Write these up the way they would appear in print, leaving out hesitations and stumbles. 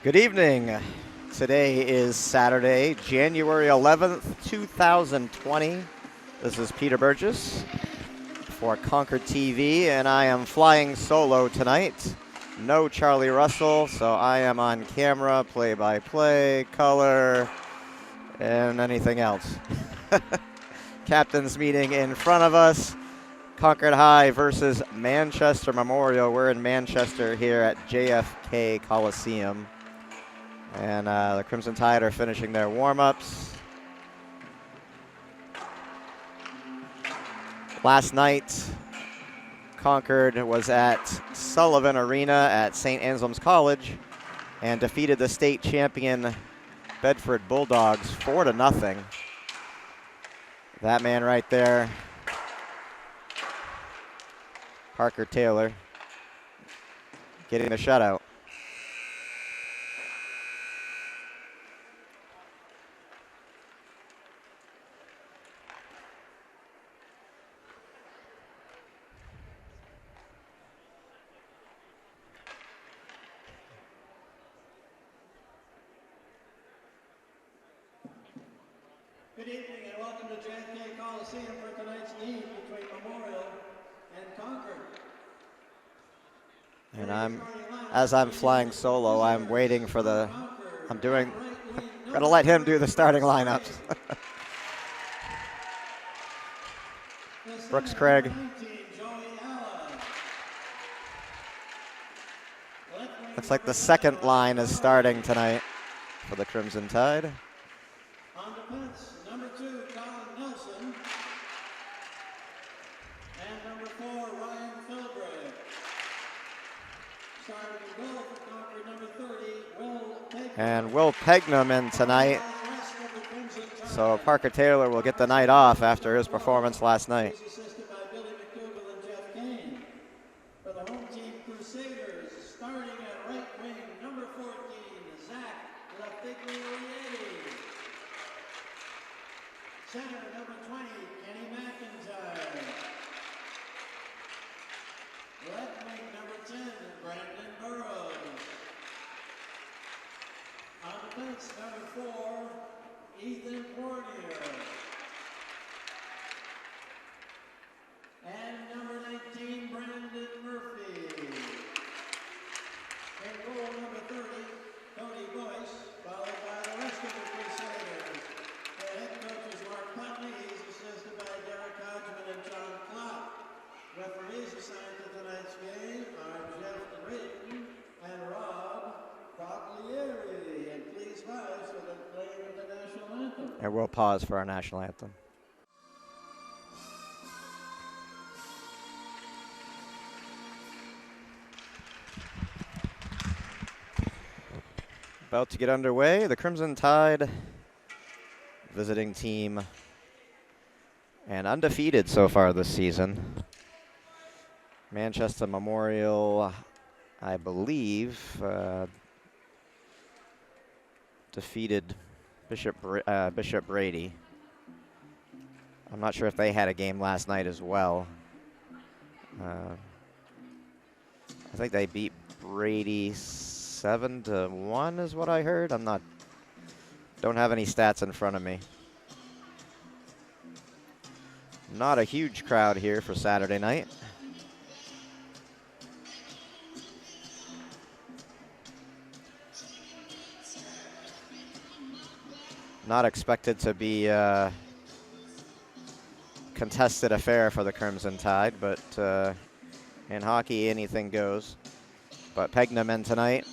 Good evening. Today is Saturday, January 11th, 2020. This is Peter Burgess for Concord TV, and I am flying solo tonight. No Charlie Russell, so I am on camera, play-by-play, color, and anything else. Captain's meeting in front of us. Concord High versus Manchester Memorial. We're in Manchester here at JFK Coliseum. And the Crimson Tide are finishing their warm-ups. Last night, Concord was at Sullivan Arena at St. Anselm's College and defeated the state champion Bedford Bulldogs 4-0. That man right there, Parker Taylor, getting the shutout. Good evening and welcome to JFK Coliseum for tonight's game between Memorial and Concord. And as I'm flying solo, I'm waiting for I'm gonna let him do the starting lineups. Brooks Craig. Looks like the second line is starting tonight for the Crimson Tide. On defense, number 2, Colin Nelson. And number 4, Ryan Philbrick. Starting in goal for Concord, number 30, Will Pegnam. And Will Pegnam in tonight. So Parker Taylor will get the night off after his performance last night. Assisted by Billy McDougal and Jeff Kane. For the home team Crusaders, starting at right wing, number 14, Zach Lafigliere. Center, number 20, Kenny McIntyre. Left wing, number 10, Brandon Burrows. On defense, number 4, Ethan Fournier. And number 19, Brandon Murphy. In goal, number 30, Tony Boyce, followed by the rest of the Crusaders. The head coach is Mark Putney. He's assisted by Derek Hodgman and John Klopp. Referees assigned to tonight's game are Jeff Drayton and Rob Foglieri. And please rise for the playing of the national anthem. And we'll pause for our national anthem. About to get underway, the Crimson Tide, visiting team, and undefeated so far this season. Manchester Memorial, I believe, defeated Bishop Brady. I'm not sure if they had a game last night as well. I think they beat Brady 7-1 is what I heard. Don't have any stats in front of me. Not a huge crowd here for Saturday night. Not expected to be a contested affair for the Crimson Tide, but in hockey, anything goes. But Pegnam in tonight.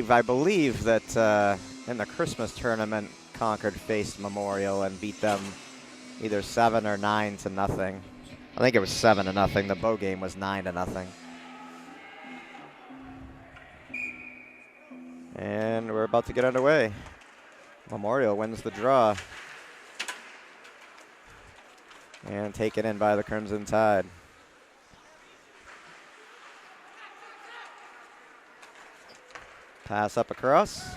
I believe that in the Christmas tournament, Concord faced Memorial and beat them either 7 or 9-0. I think it was 7-0. The Bow game was 9-0. And we're about to get underway. Memorial wins the draw. And taken in by the Crimson Tide. Pass up across.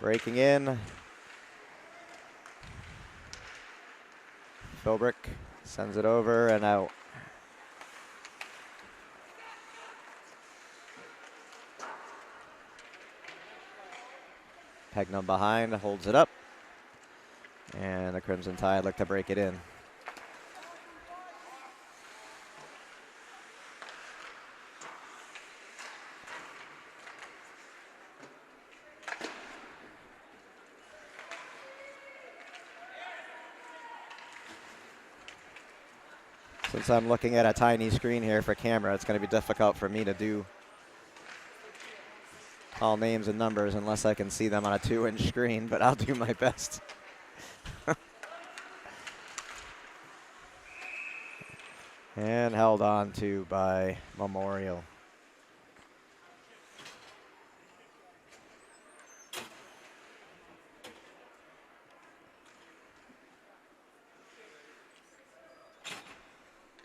Breaking in. Philbrick sends it over and out. Pegnum behind, holds it up. And the Crimson Tide look to break it in. Since I'm looking at a tiny screen here for camera, it's going to be difficult for me to do all names and numbers unless I can see them on a 2-inch screen, but I'll do my best. And held on to by Memorial.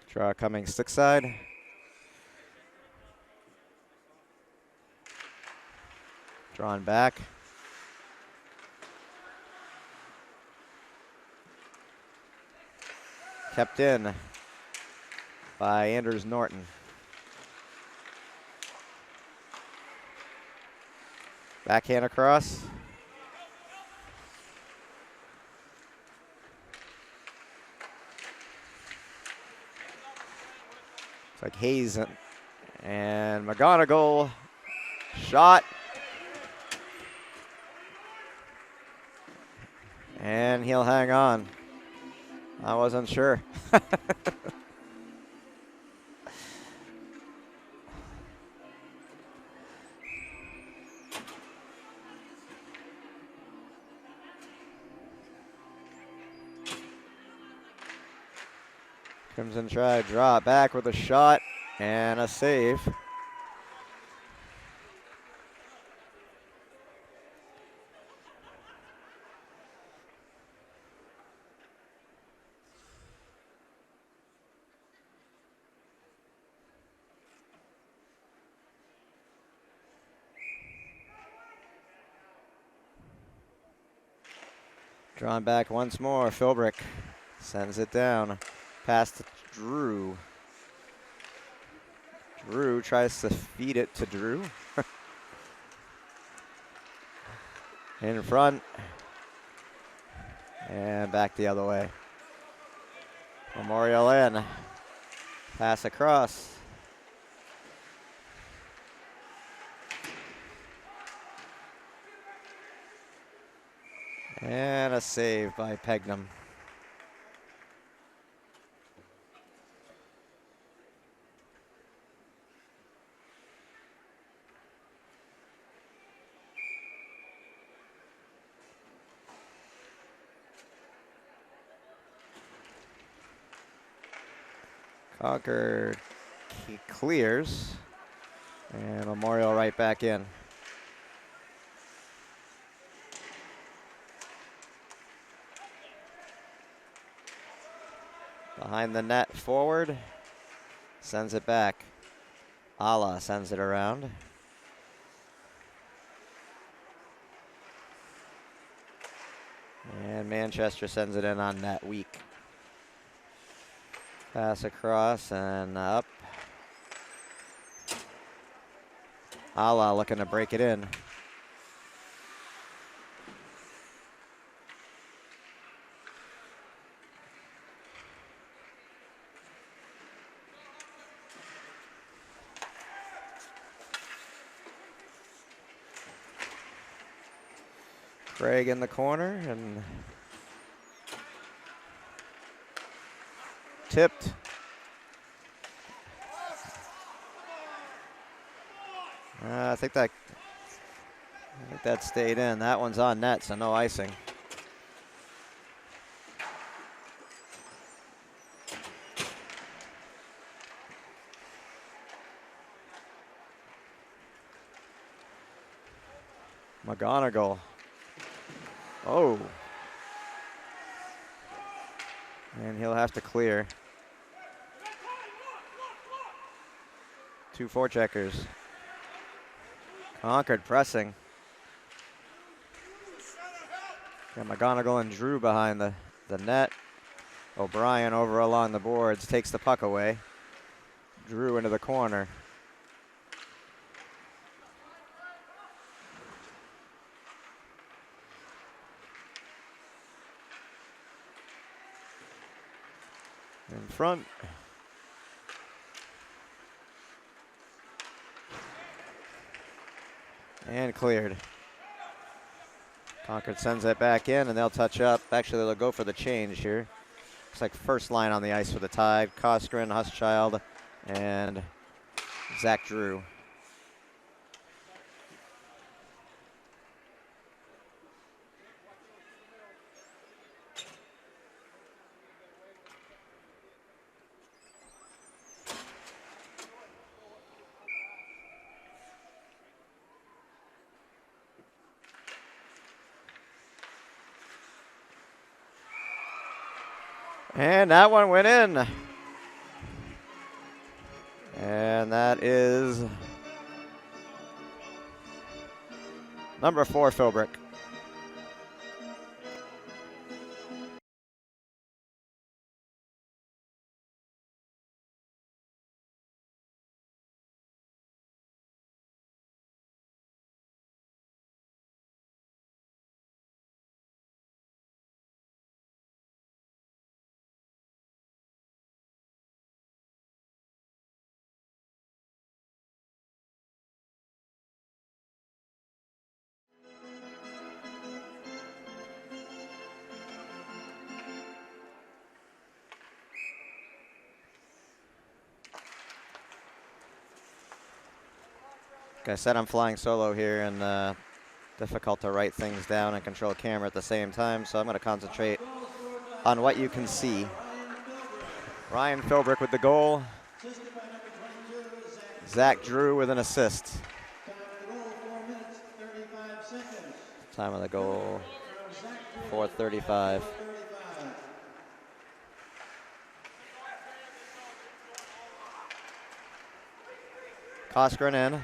Draw coming stick side. Drawn back. Kept in by Anders Norton. Backhand across. It's like Hayes and McGonigal. Shot. And he'll hang on. I wasn't sure. Crimson try, draw it back with a shot and a save. Drawn back once more, Philbrick sends it down. Pass to Drew. Drew tries to feed it to Drew. In front. And back the other way. Memorial in. Pass across. And a save by Pegnum. Concord clears. And Memorial right back in. Behind the net forward, sends it back. Ala sends it around. And Manchester sends it in on net weak. Pass across and up. Ala looking to break it in. Craig in the corner and tipped. I think that stayed in. That one's on net, so no icing. McGonigal. Oh. And he'll have to clear. 2 forecheckers. Concord pressing. Got McGonigal and Drew behind the net. O'Brien over along the boards, takes the puck away. Drew into the corner. In front. And cleared. Concord sends it back in, and they'll touch up. Actually, they'll go for the change here. Looks like first line on the ice for the Tide. Koskinen, Huschild, and Zach Drew. And that one went in. And that is number 4, Philbrick. Like I said, I'm flying solo here, and difficult to write things down and control camera at the same time, so I'm going to concentrate on what you can see. Ryan Philbrick with the goal. Zach Drew with an assist. Time of the goal, 4:35. Koskinen in.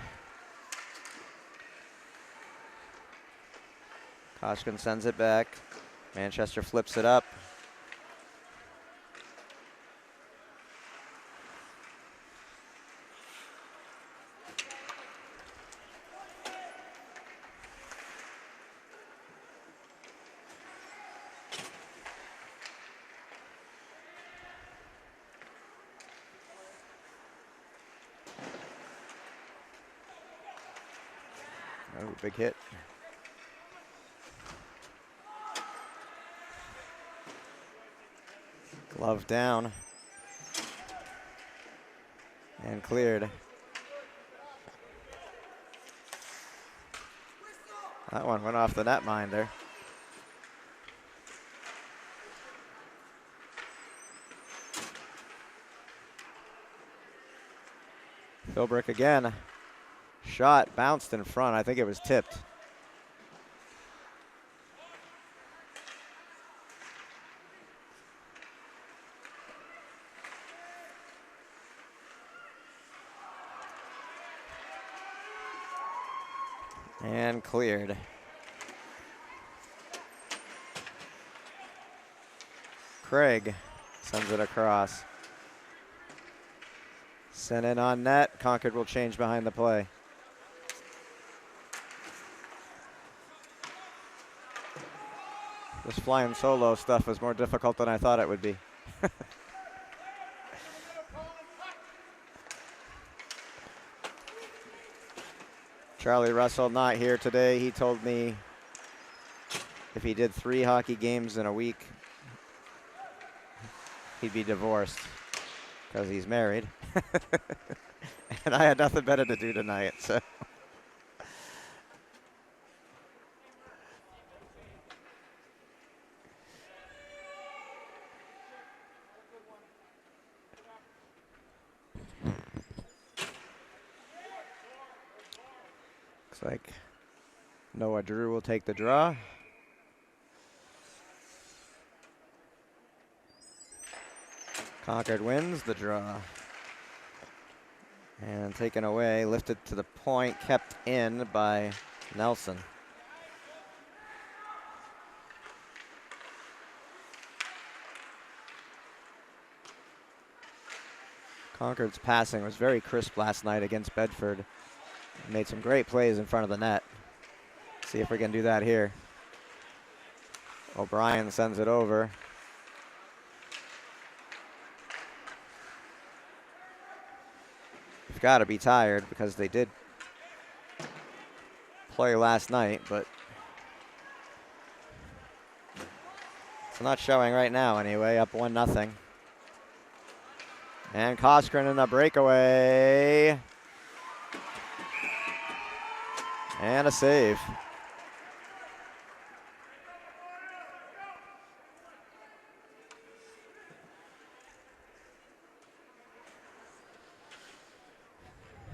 Koskinen sends it back. Manchester flips it up. Oh, big hit. Glove down. And cleared. That one went off the netminder. Philbrick again. Shot bounced in front. I think it was tipped. And cleared. Craig sends it across. Sent in on net. Concord will change behind the play. This flying solo stuff is more difficult than I thought it would be. Charlie Russell not here today. He told me if he did 3 hockey games in a week, he'd be divorced because he's married. And I had nothing better to do tonight, so. Looks like Noah Drew will take the draw. Concord wins the draw. And taken away, lifted to the point, kept in by Nelson. Concord's passing was very crisp last night against Bedford. Made some great plays in front of the net. See if we can do that here. O'Brien sends it over. You've got to be tired because they did play last night, but it's not showing right now anyway, up 1-0. And Koskinen in a breakaway. And a save.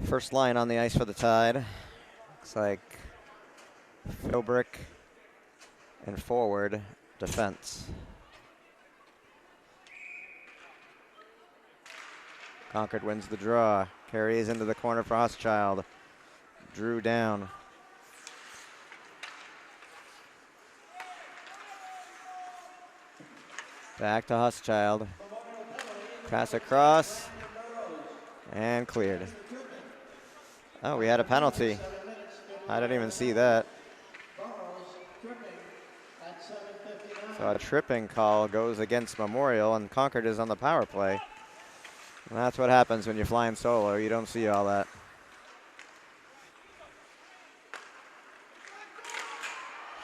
First line on the ice for the Tide. Looks like Philbrick and forward defense. Concord wins the draw. Carries into the corner for Huschild. Drew down. Back to Huschild. Pass across. And cleared. Oh, we had a penalty. I didn't even see that. So a tripping call goes against Memorial, and Concord is on the power play. And that's what happens when you're flying solo. You don't see all that.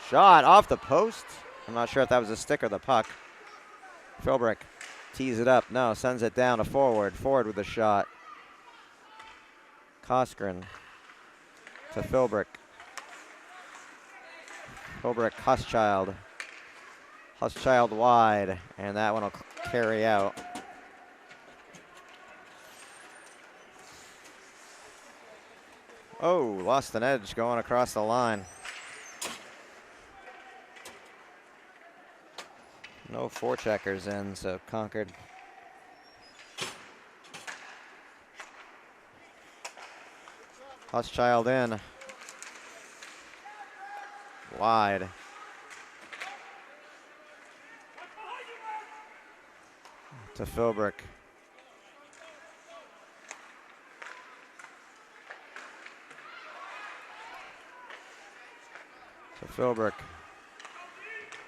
Shot off the post. I'm not sure if that was a stick or the puck. Philbrick tees it up. No, sends it down to forward. Forward with a shot. Koskinen to Philbrick. Philbrick, Huschild. Huschild wide, and that one will carry out. Oh, lost an edge going across the line. No forecheckers in, so Concord Huschild in. Wide. To Philbrick. To Philbrick.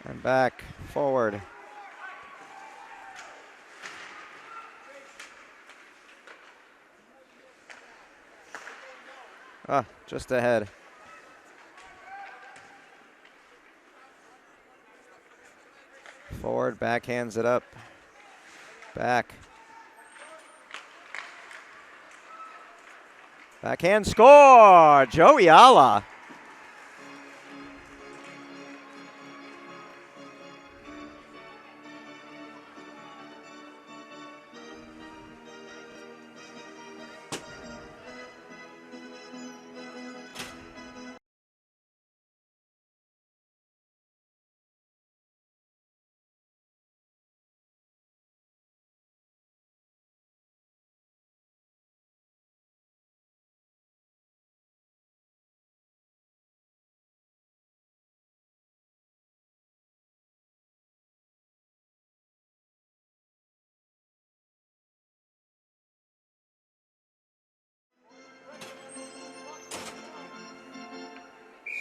And back, forward. Ah, just ahead. Forward, backhands it up. Back. Backhand score! Joey Alla.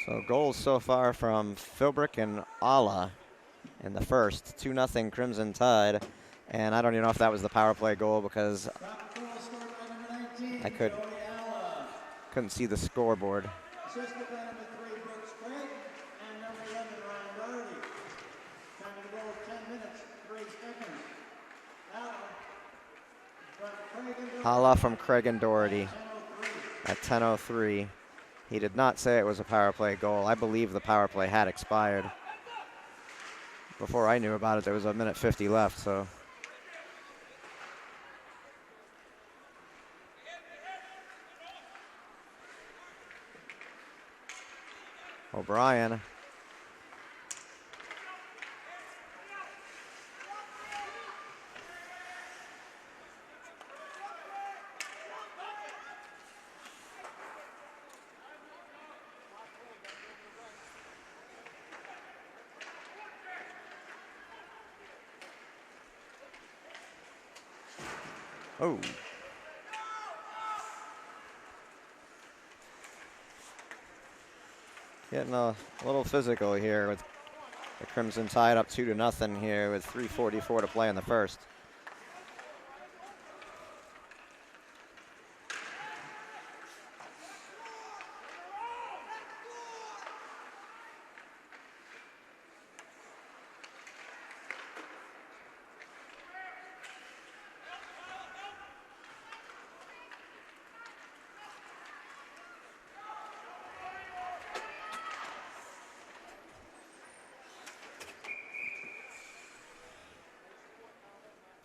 So goals so far from Philbrick and Alla in the first. 2-0 Crimson Tide. And I don't even know if that was the power play goal because I couldn't see the scoreboard. Assisted by number 3, Brooks Craig, and number 11, Ryan Doherty. Time to go 10 minutes, 3 seconds. Alla from Craig and Doherty at 10:03. He did not say it was a power play goal. I believe the power play had expired. Before I knew about it, there was 1:50 left, so. O'Brien. Oh. Getting a little physical here with the Crimson Tide up 2-0 here with 3:44 to play in the first.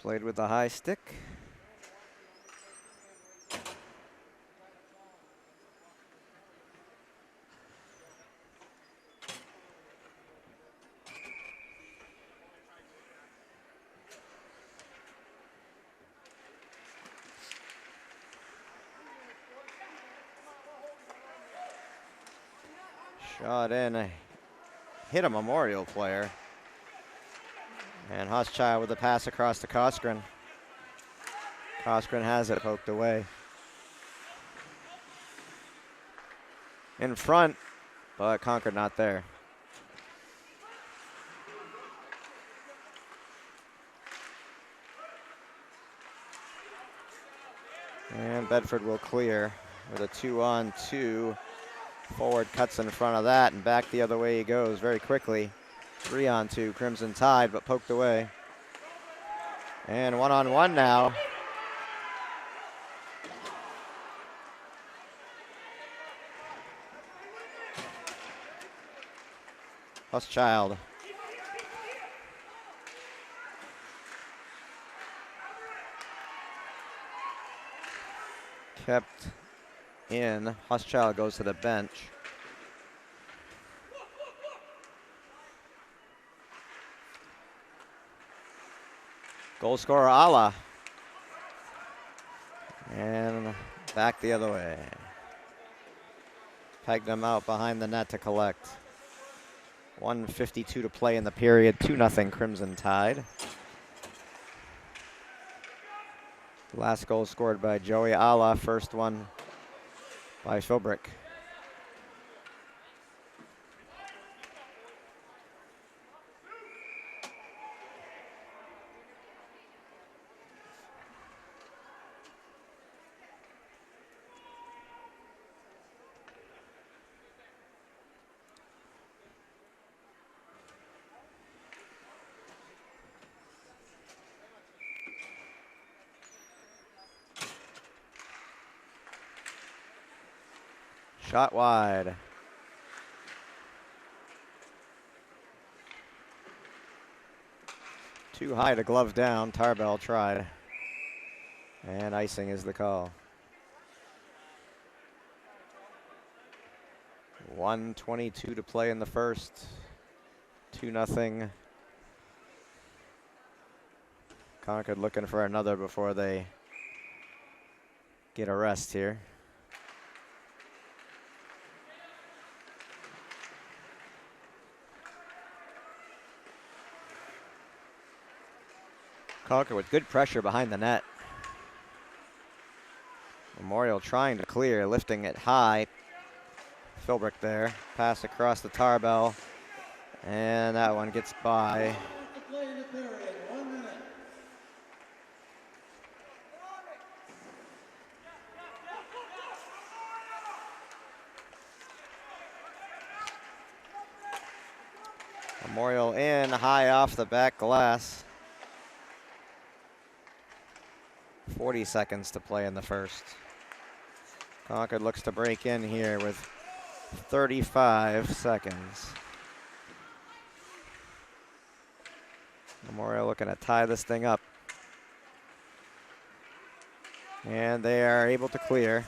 Played with the high stick. Shot in, hit a Memorial player. And Hochschild with the pass across to Koskinen. Koskinen has it poked away. In front, but Concord not there. And Bedford will clear with a 2-on-2. Forward cuts in front of that, and back the other way he goes very quickly. 3-on-2, Crimson Tide, but poked away. And 1-on-1 now. Hochschild. Kept in. Hochschild goes to the bench. Goal scorer Ala. And back the other way. Pegged him out behind the net to collect. 1:52 to play in the period. 2-0 Crimson Tide. Last goal scored by Joey Ala. First one by Philbrick. Shot wide. Too high to glove down. Tarbell tried. And icing is the call. 1:22 to play in the first. 2-0. Concord looking for another before they get a rest here. Concord with good pressure behind the net. Memorial trying to clear, lifting it high. Philbrick there. Pass across the Tarbell. And that one gets by. Memorial in, high off the back glass. 40 seconds to play in the first. Concord looks to break in here with 35 seconds. Memorial looking to tie this thing up. And they are able to clear.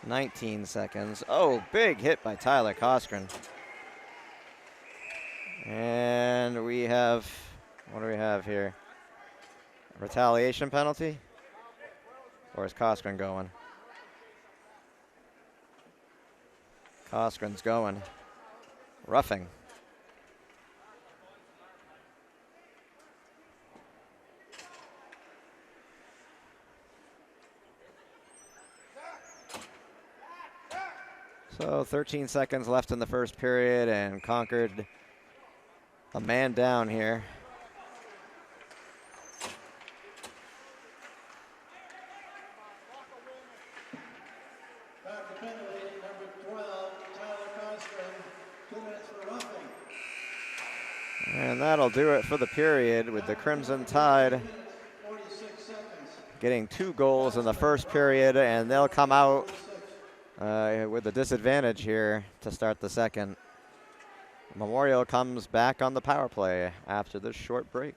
19 seconds. Oh, big hit by Tyler Koskinen. And we have, what do we have here? A retaliation penalty? Or is Koskinen going? Koskinen's going. Roughing. So 13 seconds left in the first period, and Concord a man down here. Back to penalty, number 12, Tyler Costner, 2 minutes for roughing. And that'll do it for the period, with the Crimson Tide 46 seconds. getting 2 goals in the first period, and they'll come out with a disadvantage here to start the second. Memorial comes back on the power play after this short break.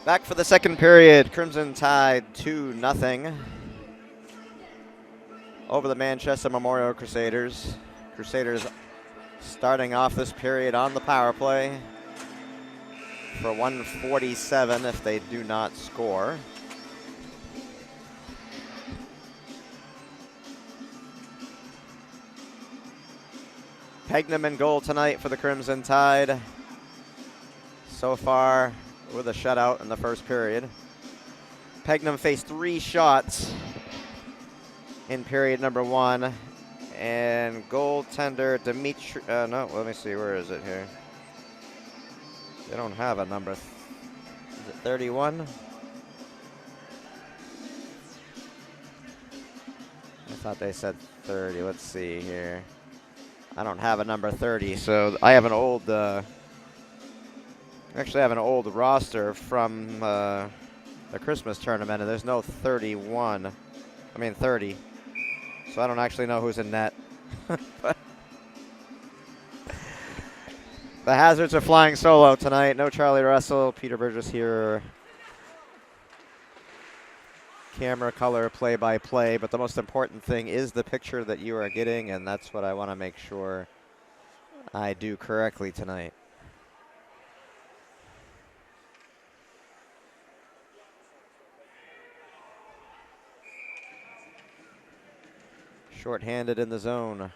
Back for the second period, Crimson Tide 2-0 over the Manchester Memorial Crusaders. Crusaders starting off this period on the power play for 147 if they do not score. Pegnam in goal tonight for the Crimson Tide. So far, with a shutout in the first period. Pegnam faced 3 shots in period number 1, and goaltender Dimitri, no, let me see, where is it here? They don't have a number. Is it 31? I thought they said 30. Let's see here. I don't have a number 30, so I have an old, actually have an old roster from the Christmas tournament, and there's no 31. I mean 30. So I don't actually know who's in net. But the Hazards are flying solo tonight. No Charlie Russell. Peter Burgess here. Camera, color, play-by-play. But the most important thing is the picture that you are getting, and that's what I want to make sure I do correctly tonight. Short-handed in the zone.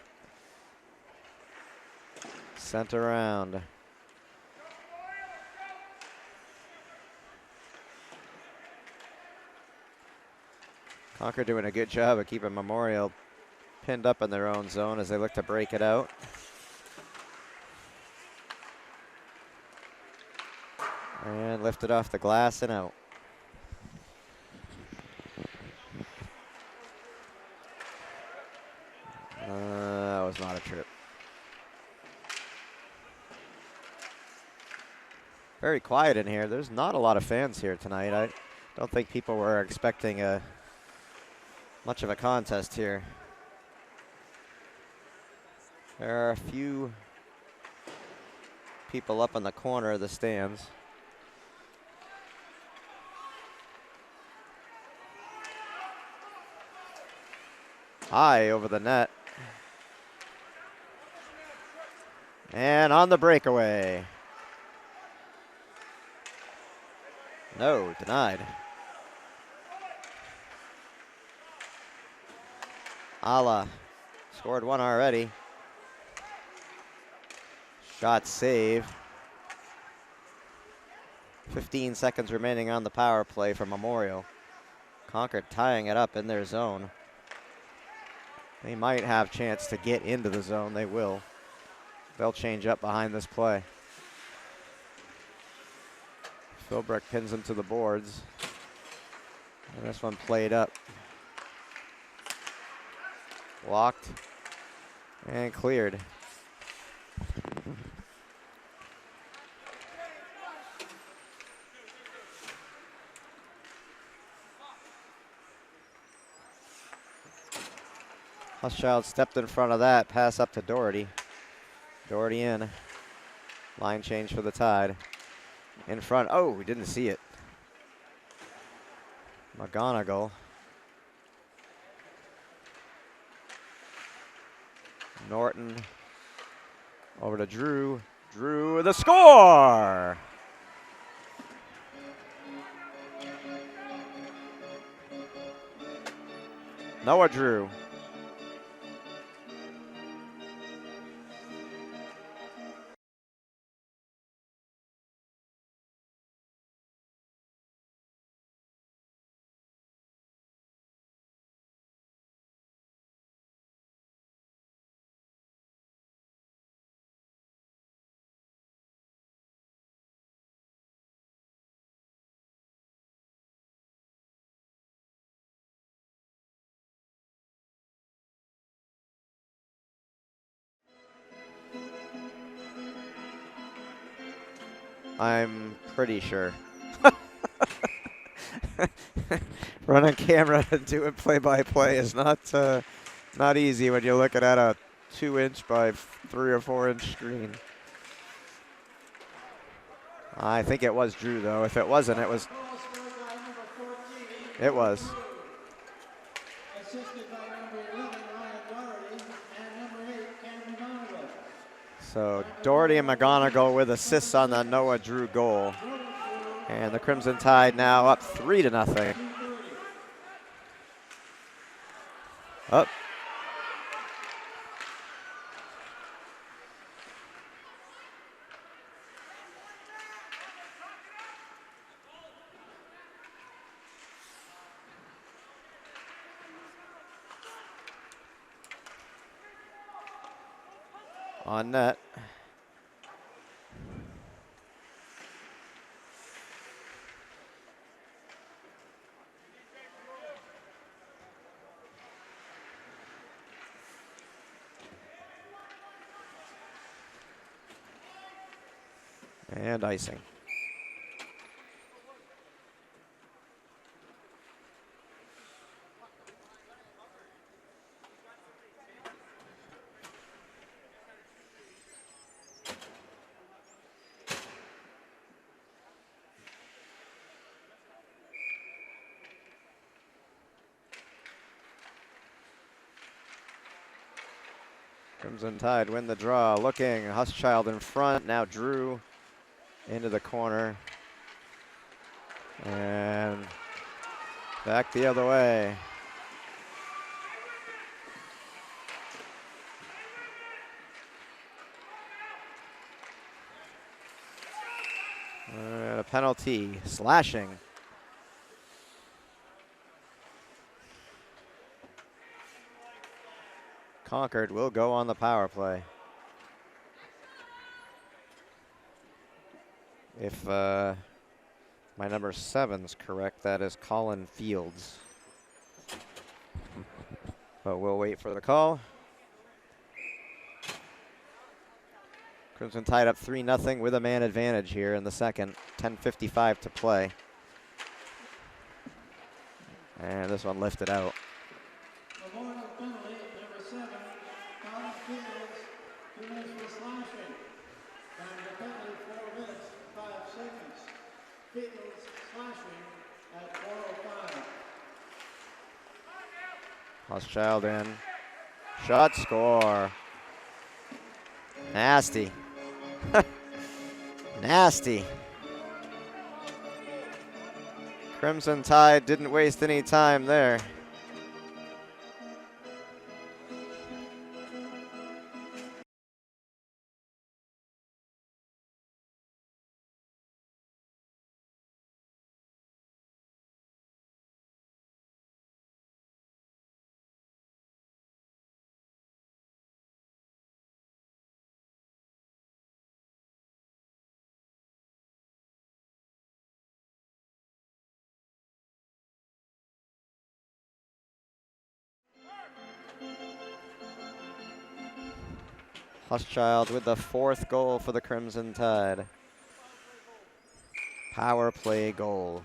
Sent around. Concord doing a good job of keeping Memorial pinned up in their own zone as they look to break it out. And lifted off the glass and out. That was not a trip. Very quiet in here. There's not a lot of fans here tonight. I don't think people were expecting much of a contest here. There are a few people up in the corner of the stands. High over the net. And on the breakaway. No, denied. Ala scored 1 already. Shot saved. 15 seconds remaining on the power play for Memorial. Concord tying it up in their zone. They might have a chance to get into the zone. They will. They'll change up behind this play. Philbrook pins him to the boards. And this one played up. Blocked and cleared. Husschild stepped in front of that. Pass up to Doherty. Doherty in. Line change for the Tide. In front. Oh, we didn't see it. McGonigal. Norton. Over to Drew. Drew, the score! Noah Drew. I'm pretty sure. Running camera and doing play-by-play is not easy when you're looking at a 2-inch by 3 or 4-inch screen. I think it was Drew, though. If it wasn't, it was. It was. Assisted by number 11, Ryan Doherty, and number 8, Cameron McGonigal. So Doherty and McGonigal with assists on the Noah Drew goal. And the Crimson Tide now up 3-0. Up. On net. And icing. Crimson Tide win the draw. Looking, Huschild in front. Now Drew into the corner. And back the other way. And a penalty, slashing. Concord will go on the power play. If my number 7's correct, that is Colin Fields. But we'll wait for the call. Crimson Tide up 3-0 with a man advantage here in the second. 10:55 to play. And this one lifted out. Memorial penalty, number 7, Colin Fields, 2 minutes for slashing. And the penalty, 4 minutes, 5 seconds. Fields slashing at 4:05. Huschild in. Shot, score. Nasty. Nasty. Crimson Tide didn't waste any time there. Huschild with the 4th goal for the Crimson Tide. Power play goal.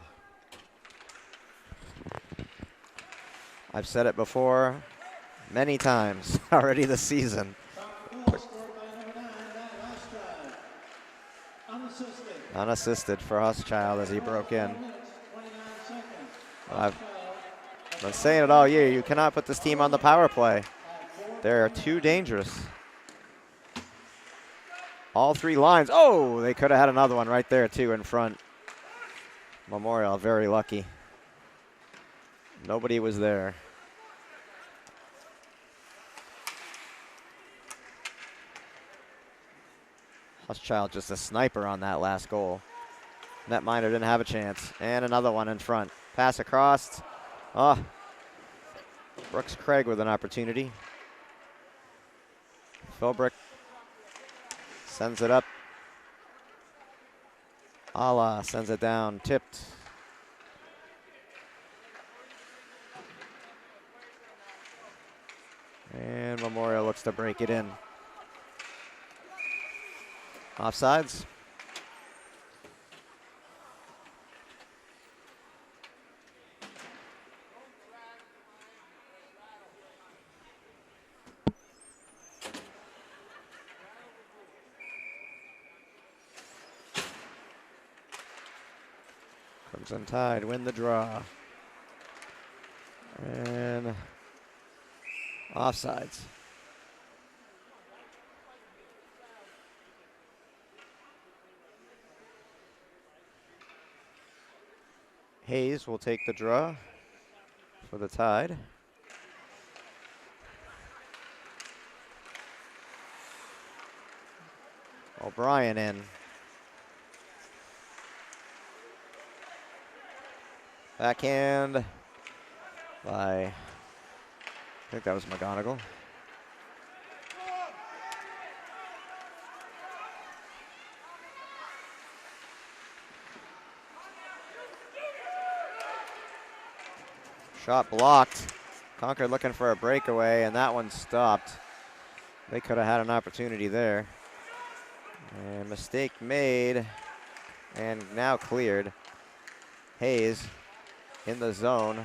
I've said it before many times already this season. Goal scored by number 9, Matt Huschild. Unassisted. Unassisted for Huschild as he broke in. 4 minutes, 29 seconds. I've been saying it all year. You cannot put this team on the power play. They're too dangerous. All 3 lines. Oh, they could have had another one right there, too, in front. Memorial, very lucky. Nobody was there. Huschild just a sniper on that last goal. Netminder didn't have a chance. And another one in front. Pass across. Oh. Brooks Craig with an opportunity. Philbrick sends it up. Ala sends it down, tipped. And Memorial looks to break it in. Offsides. Crimson Tide win the draw. And offsides. Hayes will take the draw for the Tide. O'Brien in. Backhand by, I think that was McGonigal. Shot blocked. Concord looking for a breakaway, and that one stopped. They could have had an opportunity there. And mistake made, and now cleared. Hayes in the zone.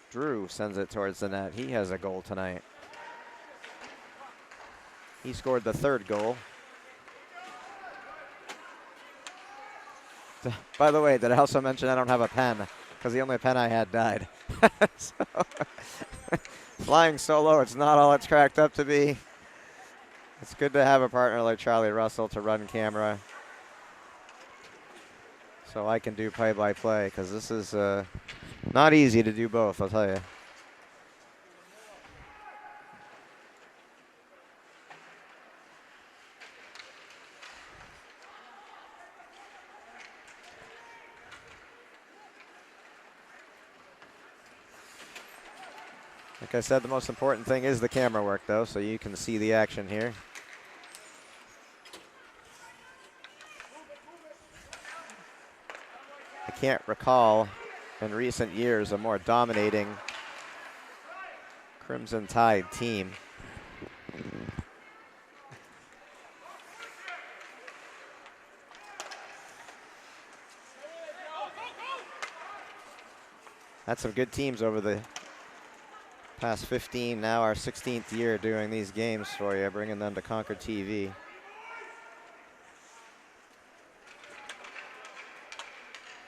Drew sends it towards the net. He has a goal tonight. He scored the third goal. By the way, did I also mention I don't have a pen? Because the only pen I had died. So, flying solo, it's not all it's cracked up to be. It's good to have a partner like Charlie Russell to run camera, so I can do play-by-play, because this is not easy to do both, I'll tell you. Like I said, the most important thing is the camera work, though, so you can see the action here. I can't recall in recent years a more dominating Crimson Tide team. Had some good teams over the past 15, now our 16th year doing these games for you, bringing them to Concord TV.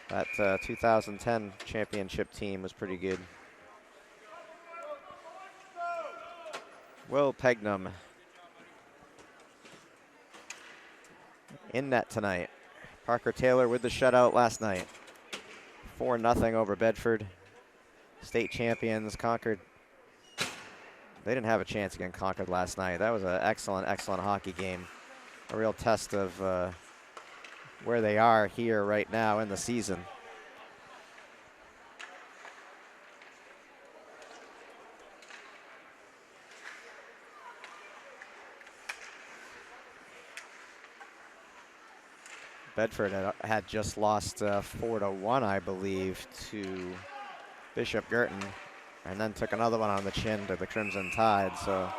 That 2010 championship team was pretty good. Will Pegnam in net tonight. Parker Taylor with the shutout last night. 4-0 over Bedford. State champions, Concord. They didn't have a chance against Concord last night. That was an excellent, excellent hockey game. A real test of where they are here right now in the season. Bedford had just lost 4-1, I believe, to Bishop Girton, and then took another one on the chin to the Crimson Tide. So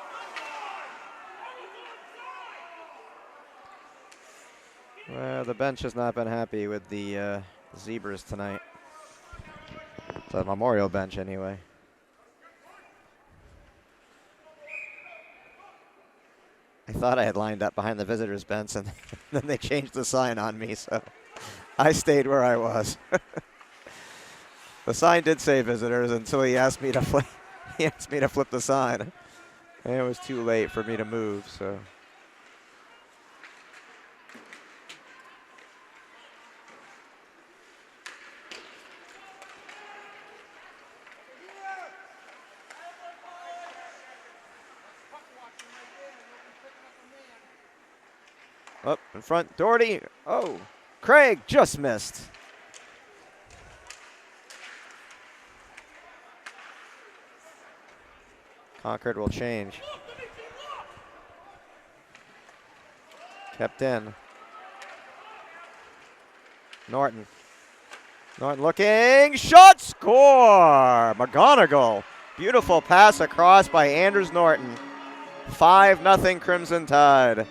well, the bench has not been happy with the Zebras tonight. The Memorial bench, anyway. I thought I had lined up behind the visitors' bench, and then they changed the sign on me, so I stayed where I was. The sign did say visitors until he asked me to flip. He asked me to flip the sign, and it was too late for me to move. So. Up in front, Doherty. Oh, Craig just missed. Concord will change. Kept in. Norton. Norton looking, shot, score! McGonigal. Beautiful pass across by Anders Norton. 5-0 Crimson Tide.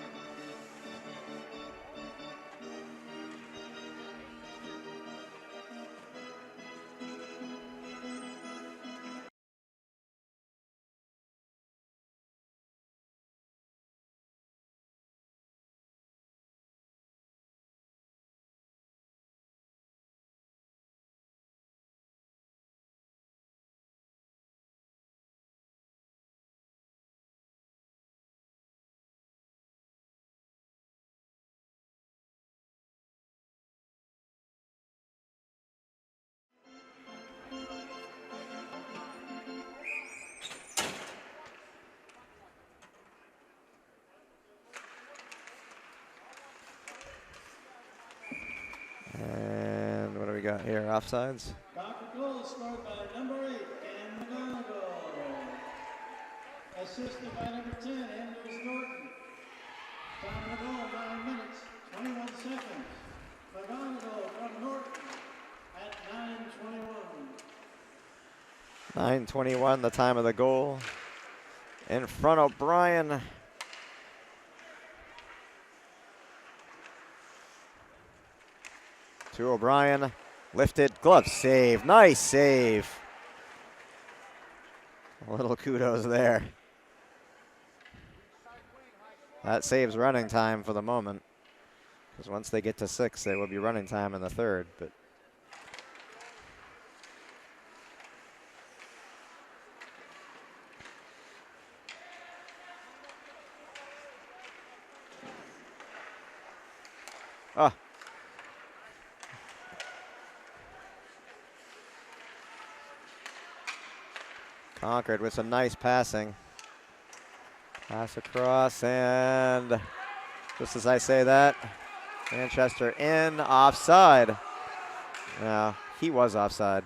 got here? Offsides? Concord goal scored by number 8, Cam McGonigal. Assisted by number 10, Andrews Norton. Time of the goal, 9 minutes, 21 seconds. McGonigal from Norton at 9:21. 9:21, the time of the goal. In front of O'Brien. To O'Brien. Lifted, glove save. Nice save. A little kudos there. That saves running time for the moment. Because once they get to 6, there will be running time in the third. But Concord with some nice passing. Pass across, and just as I say that, Manchester in, offside. No, he was offside.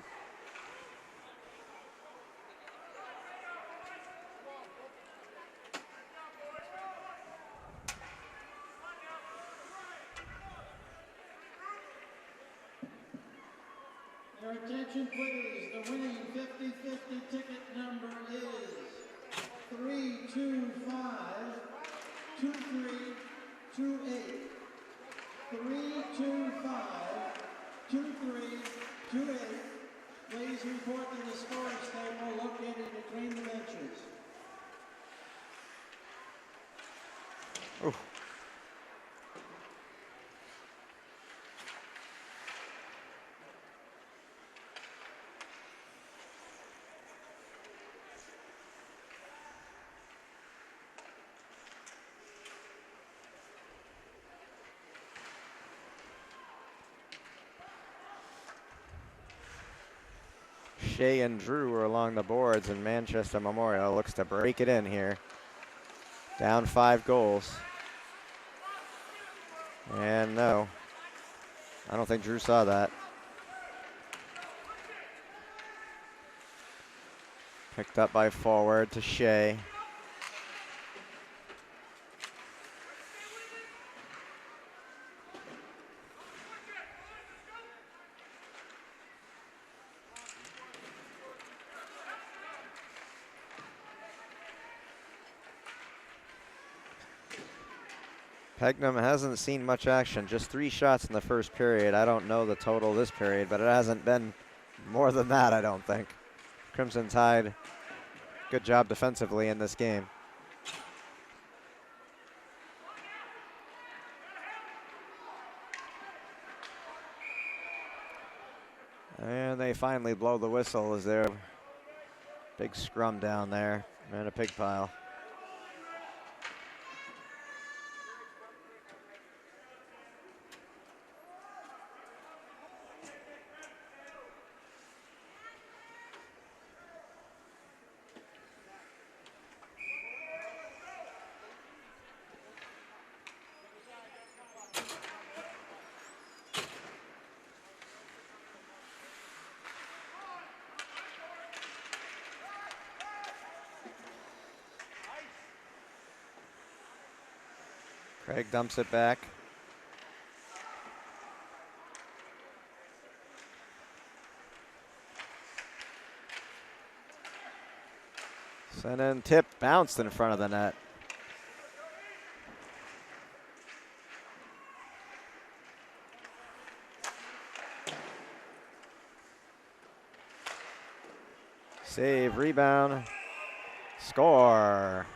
Your attention, please. The winning 50-50 ticket number is 325-2328. 325-2328. Please report to the scores table located between the benches. Ooh. Shea and Drew are along the boards, and Manchester Memorial looks to break it in here. Down 5 goals. And no, I don't think Drew saw that. Picked up by forward to Shea. Pegnum hasn't seen much action, just 3 shots in the first period. I don't know the total this period, but it hasn't been more than that, I don't think. Crimson Tide, good job defensively in this game. And they finally blow the whistle as their big scrum down there in a pig pile. Craig dumps it back. Sent in, tip, bounced in front of the net. Save, rebound, score.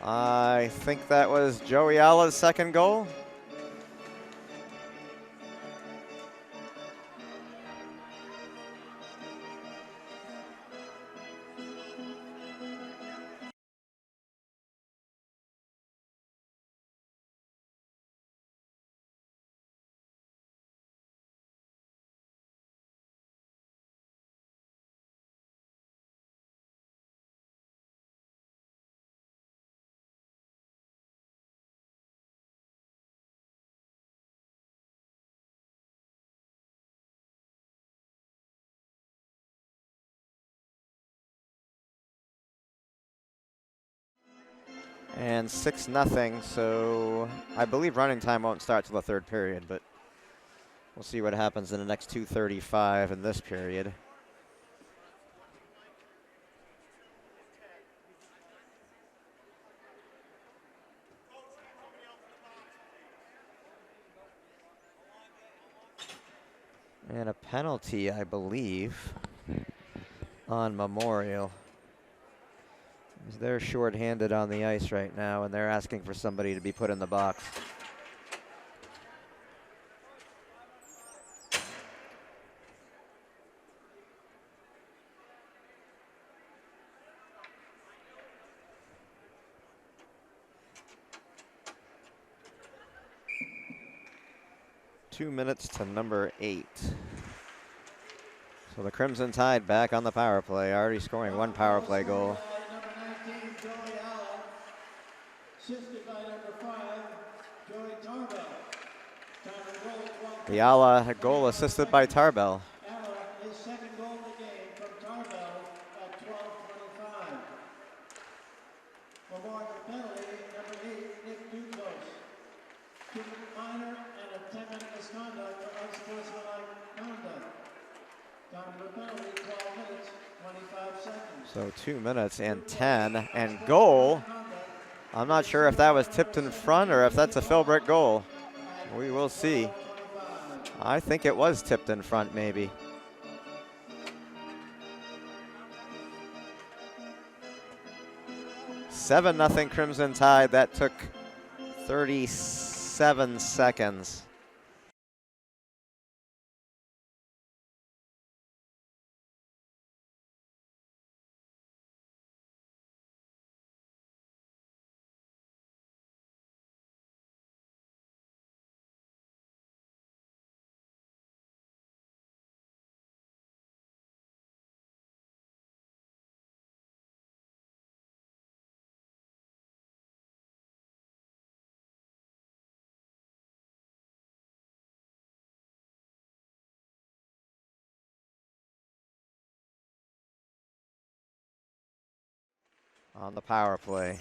I think that was Joey Alla's second goal. And 6-0, so I believe running time won't start till the third period, but we'll see what happens in the next 2:35 in this period. And a penalty, I believe, on Memorial. They're shorthanded on the ice right now, and they're asking for somebody to be put in the box. Two minutes to number 8. So the Crimson Tide back on the power play, already scoring one power play goal. Number 19, Joey Allen. Assisted by number 5, Joey Tarbell. Time of goal, 12. The Ala goal assisted by Tarbell. Allen, his second goal of the game from Tarbell at 12:25. Memorial penalty, number 8, Nick Duclos. 2 minor and a 10-minute misconduct for unsportsmanlike conduct. Time of the penalty, 12 minutes, 25 seconds. So 2 minutes and 10, and goal. I'm not sure if that was tipped in front or if that's a Philbrick goal. We will see. I think it was tipped in front, maybe. Seven 0 Crimson Tide. That took 37 seconds. On the power play.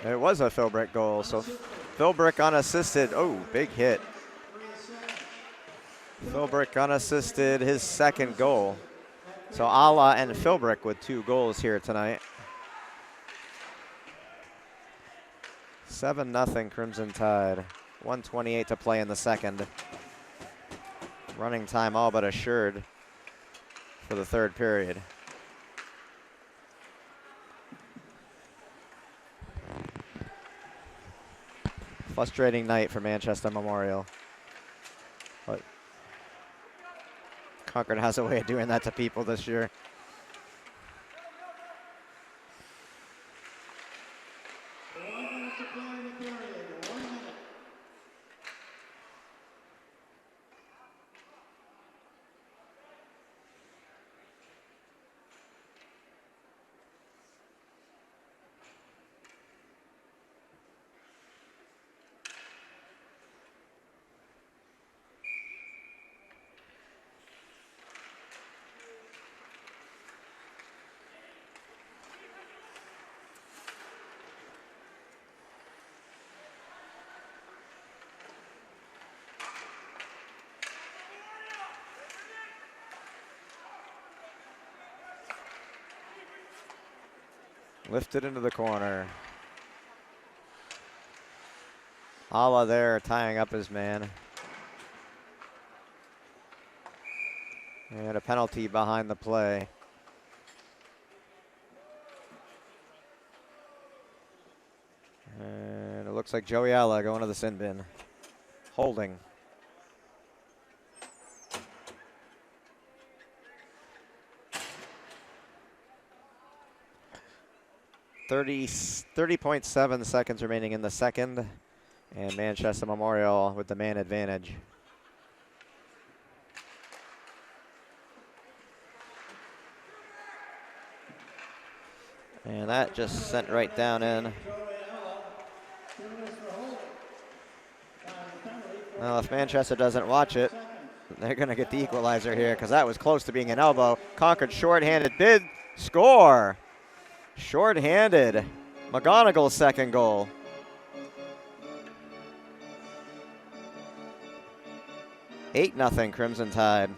It was a Philbrick goal, so Philbrick unassisted. Oh, big hit. Philbrick unassisted, his second goal. So Ala and Philbrick with 2 goals here tonight. 7-0 Crimson Tide. 1:28 to play in the second. Running time all but assured for the third period. Frustrating night for Manchester Memorial. But Concord has a way of doing that to people this year. Lifted into the corner. Ala there tying up his man. And a penalty behind the play. And it looks like Joey Ala going to the sin bin. Holding. 30.7 seconds remaining in the second. And Manchester Memorial with the man advantage. And that just sent right down in. Well, if Manchester doesn't watch it, they're going to get the equalizer here because that was close to being an elbow. Concord shorthanded, bid, score. Shorthanded. McGonagall's second goal. Eight nothing Crimson Tide.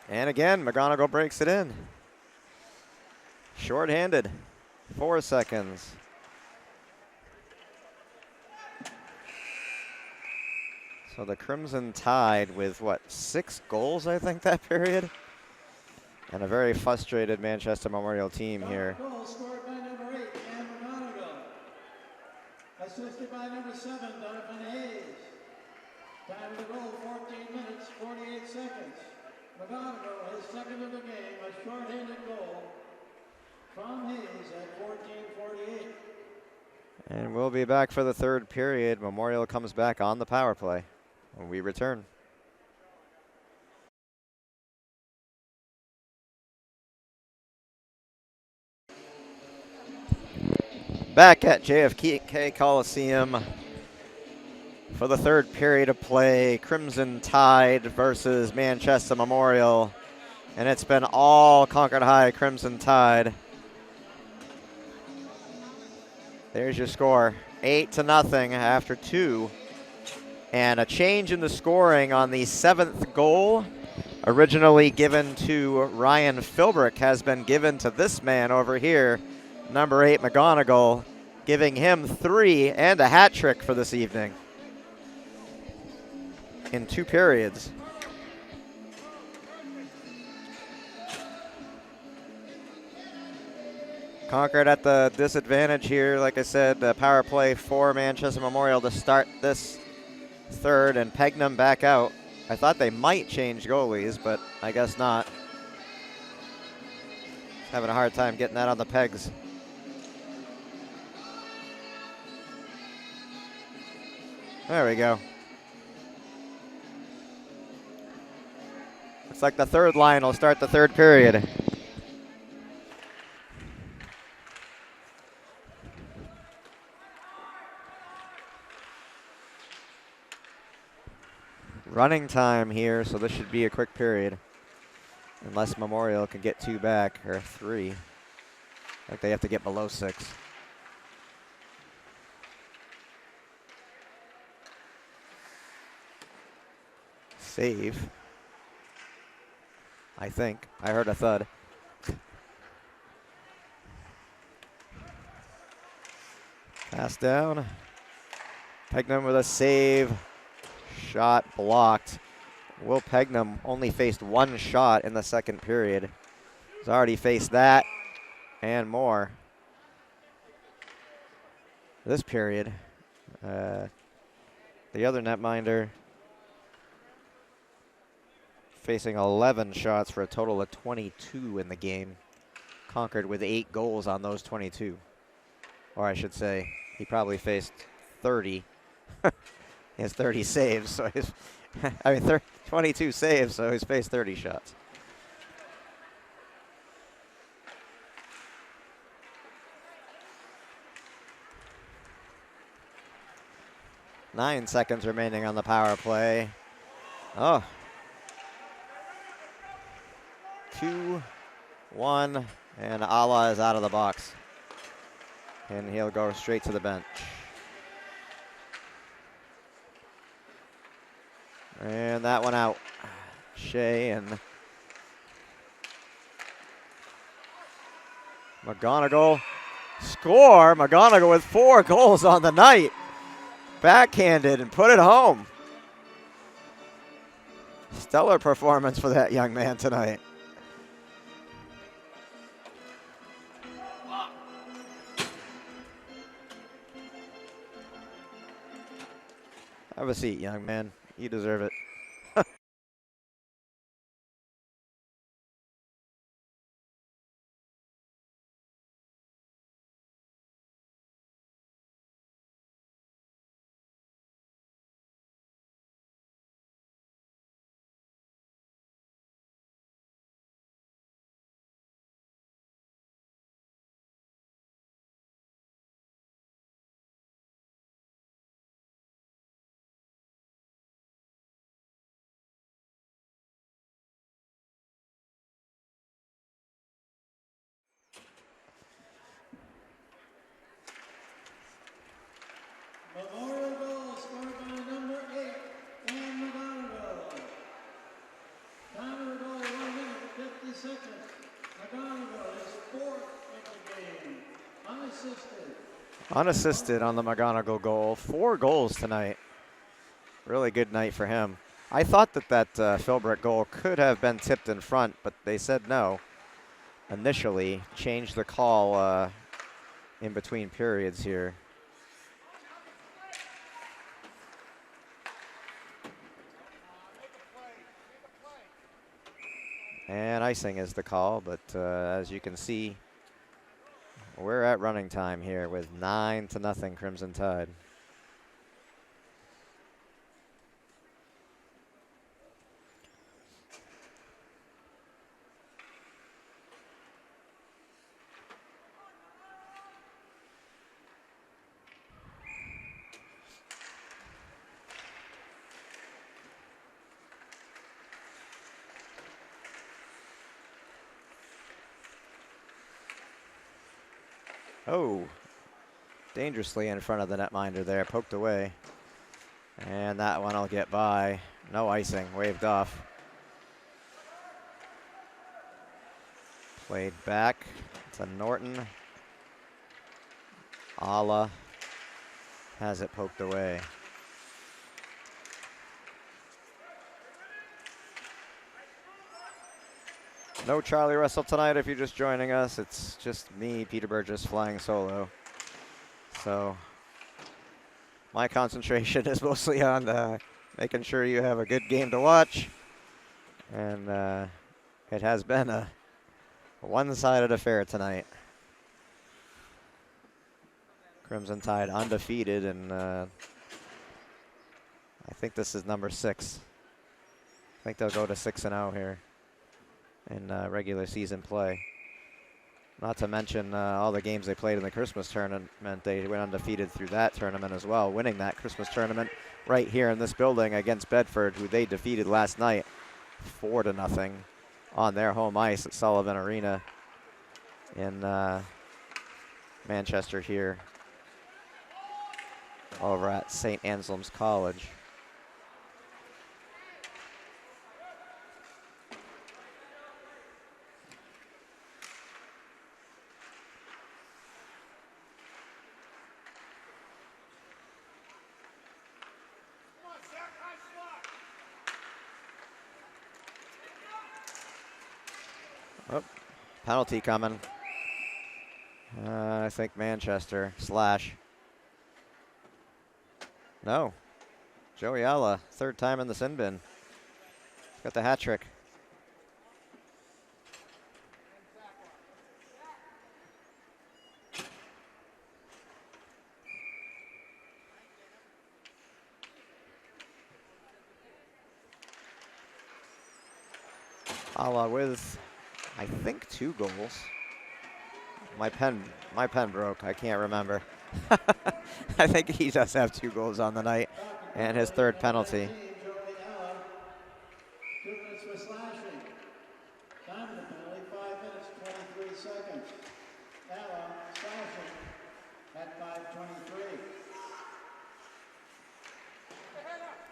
And again, McGonagall breaks it in. Shorthanded, 4 seconds. So the Crimson Tide with, what, 6 goals, I think, that period? And a very frustrated Manchester Memorial team here. Goal scored by number 8, Ann McGonigal. Assisted by number 7, Donovan Hayes. Time of the goal, 14 minutes, 48 seconds. McGonigal, his second of the game, a short-handed goal from Hayes at 14:48. And we'll be back for the third period. Memorial comes back on the power play when we return. Back at JFK Coliseum for the third period of play. Crimson Tide versus Manchester Memorial. And it's been all Concord High Crimson Tide. There's your score, 8-0 after 2. And a change in the scoring on the 7th goal, originally given to Ryan Philbrick, has been given to this man over here, number 8 McGonigal, giving him 3 and a hat trick for this evening in 2 periods. Concord at the disadvantage here. Like I said, power play for Manchester Memorial to start this third, and Pegnam back out. I thought they might change goalies, but I guess not. Having a hard time getting that on the pegs. There we go. Looks like the third line will start the third period. Running time here, so this should be a quick period. Unless Memorial can get 2 back, or 3. Like they have to get below 6. Save. I think. I heard a thud. Pass down. Pegnam with a save. Shot blocked. Will Pegnam only faced 1 shot in the second period. He's already faced that and more this period. The other netminder facing 11 shots for a total of 22 in the game. Concord with 8 goals on those 22. Or I should say, he probably faced 30. He has 30 saves, so he's, 22 saves, so he's faced 30 shots. Nine seconds remaining on the power play. Oh. 2-1, and Ala is out of the box. and he'll go straight to the bench. And that one out. Shea and McGonigal score. McGonigal with 4 goals on the night. Backhanded and put it home. Stellar performance for that young man tonight. Have a seat, young man. You deserve it. Memorial goal scored by number 8, Ann McGonigal. Time of the goal, 1 minute, 50 seconds. McGonigal is 4th of the game, unassisted. Unassisted on the McGonigal goal. 4 goals tonight. Really good night for him. I thought that Philbrick goal could have been tipped in front, but they said no. Initially, changed the call in between periods here. And icing is the call, but as you can see, we're at running time here with 9-0 Crimson Tide. Oh, dangerously in front of the netminder there, poked away. And that one will get by. No icing, waved off. Played back to Norton. Ala has it poked away. No Charlie Russell tonight if you're just joining us. It's just me, Peter Burgess, flying solo. So my concentration is mostly on making sure you have a good game to watch. And it has been a one-sided affair tonight. Crimson Tide undefeated, and I think this is number 6. I think they'll go to 6-0 here in regular season play. Not to mention all the games they played in the Christmas tournament. They went undefeated through that tournament as well, winning that Christmas tournament right here in this building against Bedford, who they defeated last night 4-0 on their home ice at Sullivan Arena in Manchester here over at St. Anselm's College. Oh, penalty coming. I think Manchester / No. Joey Alla, 3rd time in the sin bin. Got the hat trick. Alla with, I think, 2 goals. My pen broke. I can't remember. I think he does have 2 goals on the night, and his 3rd penalty. 2 minutes for slashing. Time of the penalty, 5 minutes, 23 seconds. Alla slashing.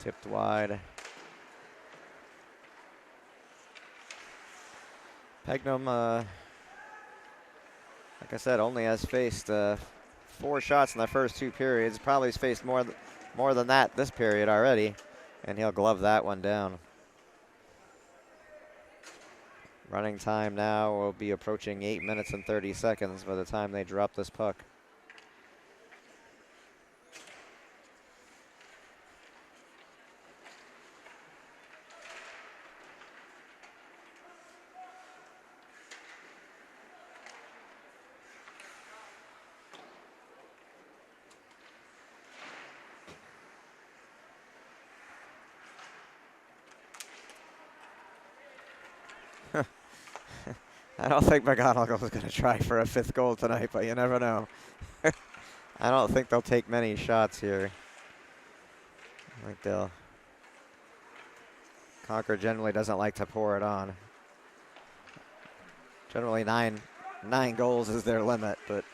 Tipped wide. Pegnum, like I said, only has faced 4 shots in the first 2 periods. Probably has faced more than that this period already, and he'll glove that one down. Running time now will be approaching 8 minutes and 30 seconds by the time they drop this puck. I don't think McGonigal's going to try for a 5th goal tonight, but you never know. I don't think they'll take many shots here. I think Concord generally doesn't like to pour it on. Generally nine goals is their limit, but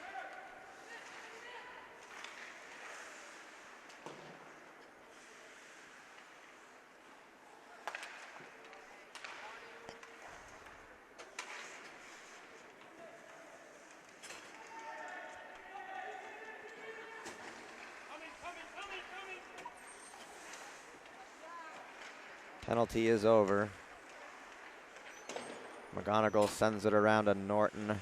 penalty is over. McGonigal sends it around to Norton.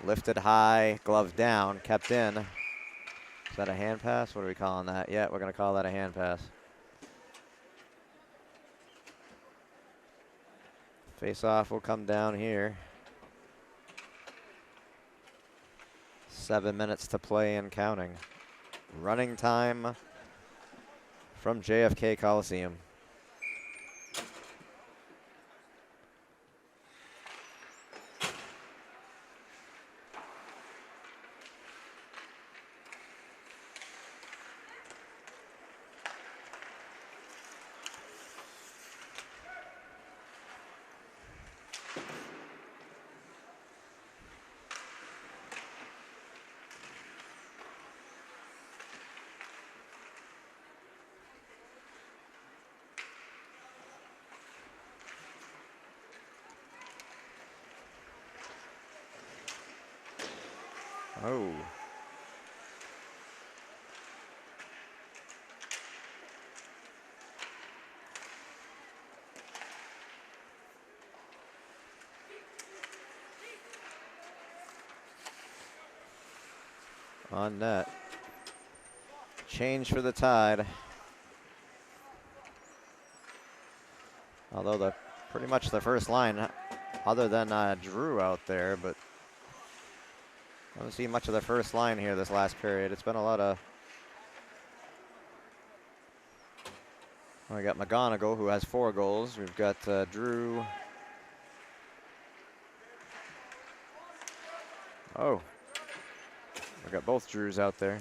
Lifted high, glove down, kept in. Is that a hand pass? What are we calling that? Yeah, we're going to call that a hand pass. Face-off will come down here. 7 minutes to play and counting. Running time from JFK Coliseum. Oh. On net. Change for the Tide. Although pretty much the first line, other than Drew out there, but I haven't seen much of the first line here this last period. It's been a lot of. Well, we got McGonigal, who has 4 goals. We've got Drew. Oh. We got both Drews out there.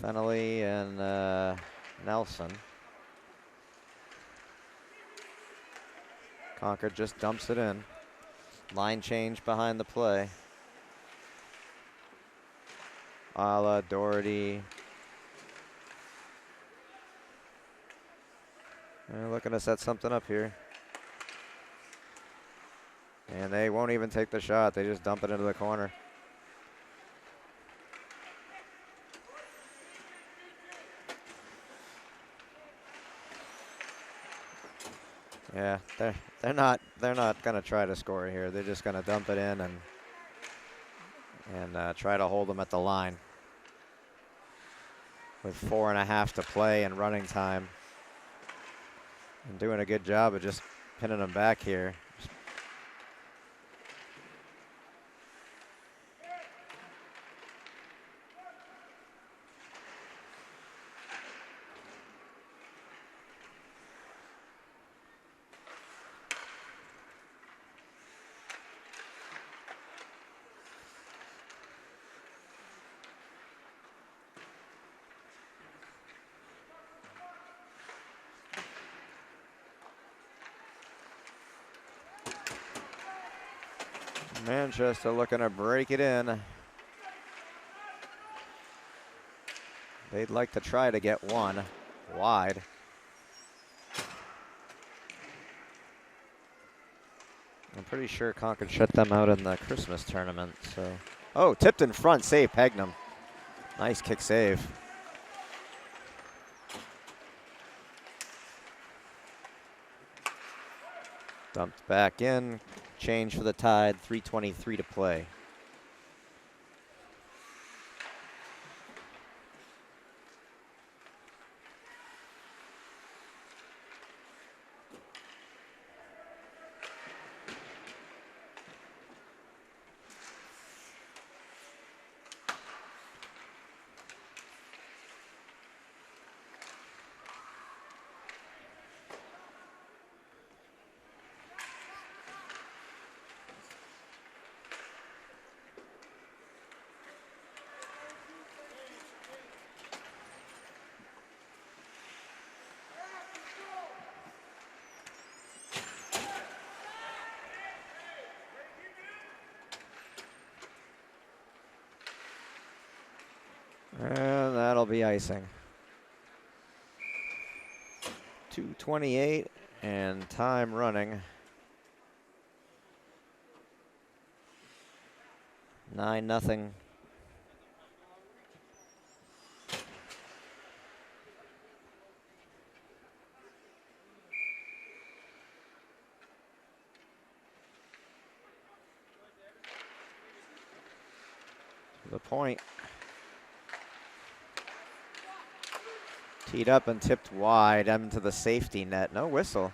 Fennelly and Nelson. Concord just dumps it in. Line change behind the play. Ala, Doherty. They're looking to set something up here. And they won't even take the shot. They just dump it into the corner. Yeah, they're not gonna try to score here. They're just gonna dump it in and try to hold them at the line. With 4.5 to play and running time. And doing a good job of just pinning them back here. Manchester looking to break it in. They'd like to try to get one wide. I'm pretty sure Concord shut them out in the Christmas tournament, so. Oh, tipped in front, save Pegnam. Nice kick save. Dumped back in, change for the Tide, 3:23 to play. And that'll be icing. 2:28 and time running. 9-0. The point. Teed up and tipped wide into the safety net. No whistle.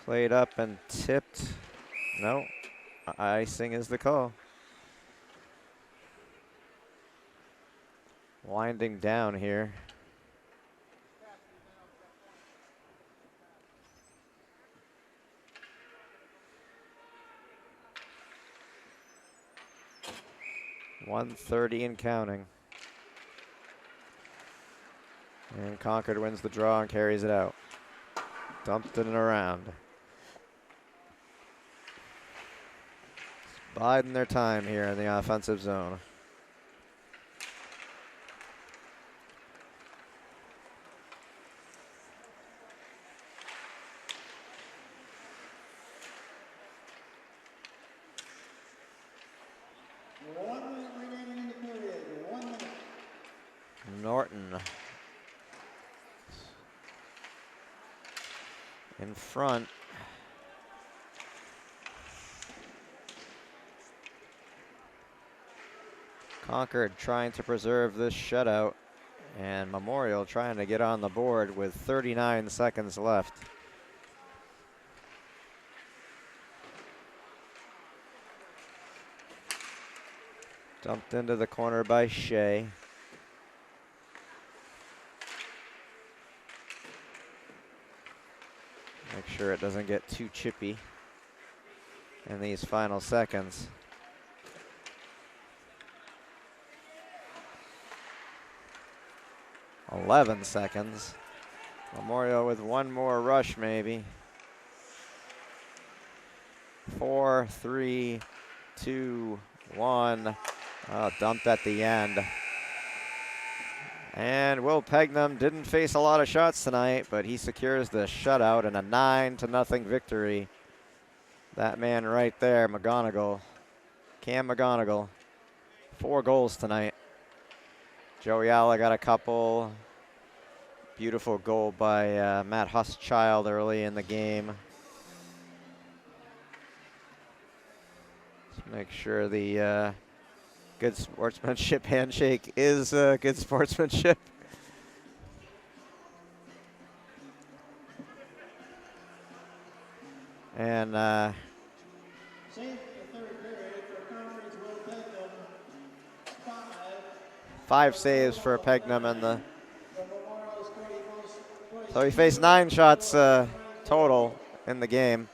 Played up and tipped. No. Icing is the call. Winding down here. .130 and counting. And Concord wins the draw and carries it out. Dumped it and around. Biding their time here in the offensive zone. Norton in front. Concord trying to preserve this shutout, and Memorial trying to get on the board with 39 seconds left. Dumped into the corner by Shea. Make sure it doesn't get too chippy in these final seconds. .11 seconds. Memorial with one more rush, maybe. 4, 3, 2, 1. Oh, dumped at the end. And Will Pegnam didn't face a lot of shots tonight, but he secures the shutout and a 9-0 victory. That man right there, McGonigal, Cam McGonigal, 4 goals tonight. Joey Alla got a couple. Beautiful goal by Matt Huschild early in the game. Let's make sure the good sportsmanship handshake is good sportsmanship. And Save the third period for Concord's Will Pegnam. 5 saves for Pegnam and the. The Memorial's 30 most. So he faced 9 shots total in the game.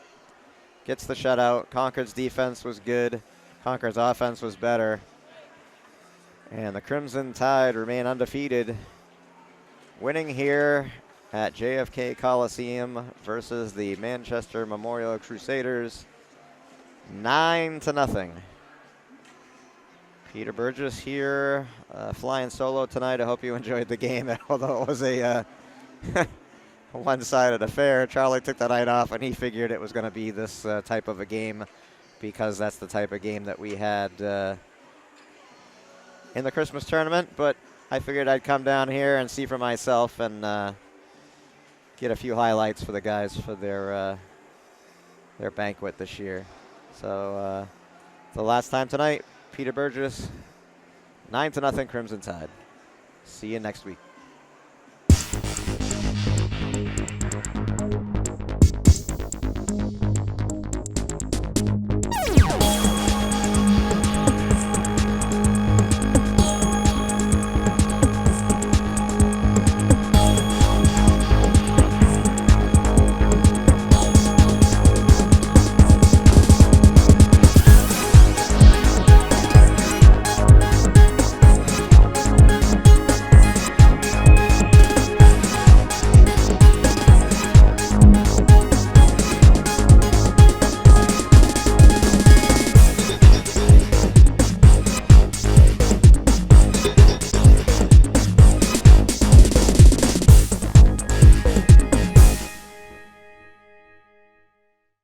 Gets the shutout. Concord's defense was good. Concord's offense was better. And the Crimson Tide remain undefeated. Winning here at JFK Coliseum versus the Manchester Memorial Crusaders. 9-0. Peter Burgess here, flying solo tonight. I hope you enjoyed the game, although it was a one-sided affair. Charlie took the night off, and he figured it was going to be this type of a game because that's the type of game that we had in the Christmas tournament. But I figured I'd come down here and see for myself and get a few highlights for the guys for their banquet this year. So the last time tonight, Peter Burgess, 9-0 Crimson Tide. See you next week.